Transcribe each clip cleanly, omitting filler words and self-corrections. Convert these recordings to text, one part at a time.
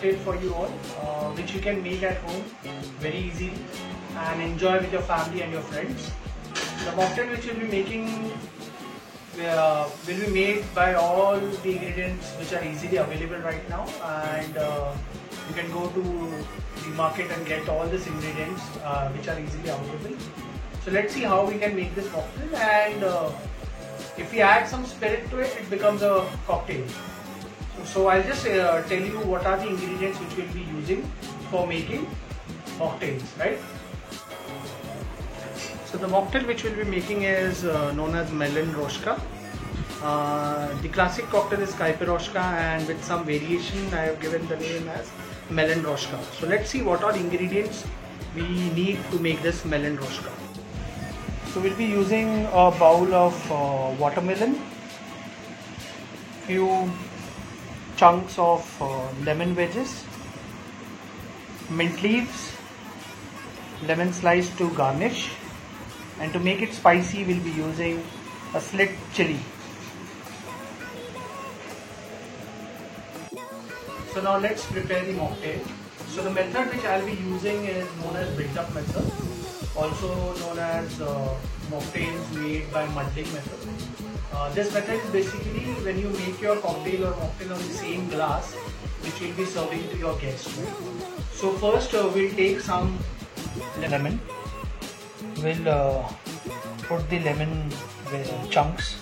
mocktail for you all, which you can make at home very easily and enjoy with your family and your friends. The mocktail which we'll be making will be made by all the ingredients which are easily available right now, and you can go to the market and get all these ingredients which are easily available. So let's see how we can make this mocktail, and if we add some spirit to it, it becomes a cocktail. So I'll just tell you what are the ingredients which we'll be using for making mocktails, right? So the mocktail which we'll be making is known as Melon Roshka. The classic cocktail is Kaipiroshka, and with some variation I have given the name as Melon Roshka. So let's see what are the ingredients we need to make this Melon Roshka. So we'll be using a bowl of watermelon, few chunks of lemon wedges, mint leaves, lemon slice to garnish, and to make it spicy we'll be using a slit chili. So now let's prepare the mocktail. So the method which I'll be using is known as built-up method, also known as mocktails made by muddling method. This method is basically when you make your cocktail or mocktail on the same glass which you'll be serving to your guests. So first we'll take some lemon. We'll put the lemon chunks.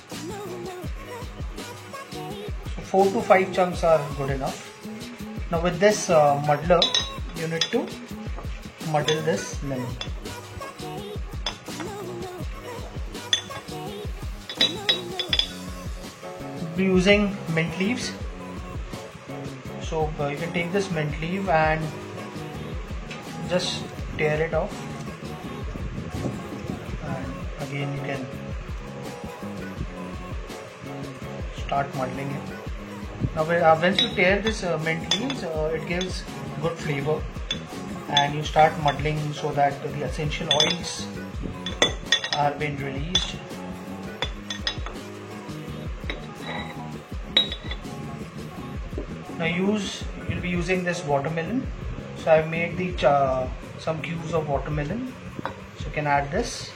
So 4 to 5 chunks are good enough. Now with this muddler, you need to muddle this lemon. We'll be using mint leaves. So you can take this mint leaf and just tear it off. And again you can start muddling it. Now once you tear this mint leaves, it gives good flavor, and you start muddling so that the essential oils are being released. Now you'll be using this watermelon. So I've made the some cubes of watermelon. So you can add this.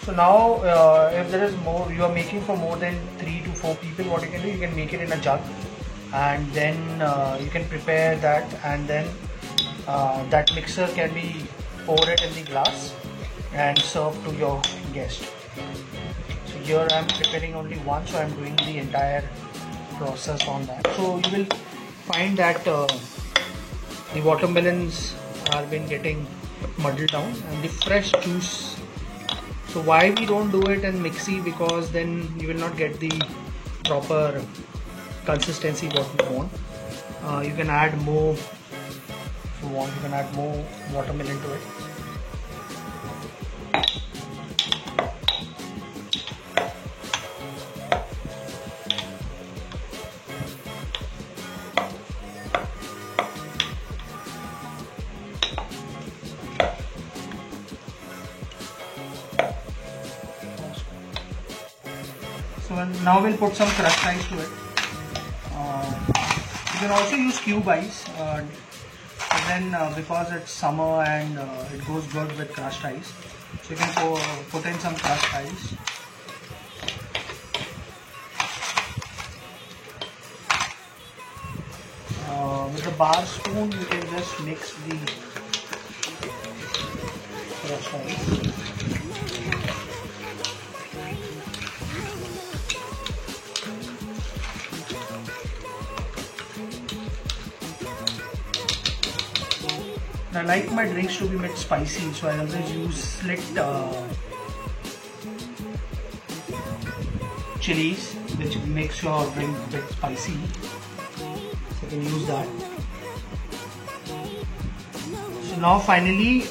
So now if there is more, you are making for more than 3 to 4 people, what you can do, you can make it in a jug, and then you can prepare that, and then that mixer can be poured in the glass and served to your guest. So here I am preparing only one, so I am doing the entire process on that. So you will find that the watermelons are been getting muddled down, and the fresh juice. So why we don't do it in mixie? Because then you will not get the proper consistency what you want. You can add more if you want. You can add more watermelon to it. So now we'll put some crushed ice to it. You can also use cube ice, and then because it's summer and it goes good with crushed ice, so you can put in some crushed ice. With a bar spoon you can just mix the crushed ice. I like my drinks to be a bit spicy, so I always use slit chilies, which makes your drink a bit spicy. So you can use that. So now finally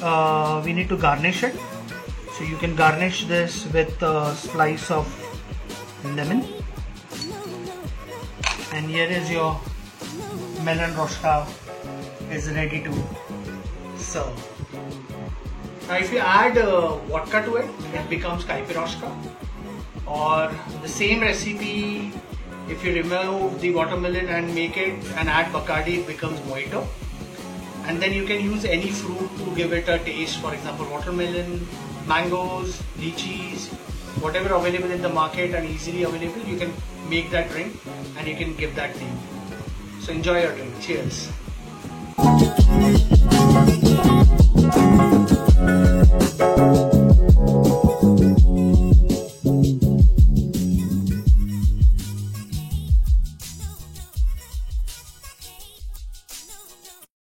we need to garnish it. So you can garnish this with a slice of lemon. And here is your Melon Roshka is ready to serve. Now if you add vodka to it, it becomes Kaipiroshka. Or the same recipe If you remove the watermelon and make it and add Bacardi, it becomes mojito. And then you can use any fruit to give it a taste. For example, watermelon, mangoes, lychees, whatever available in the market and easily available, you can make that drink and you can give that name. So enjoy your drink. Cheers.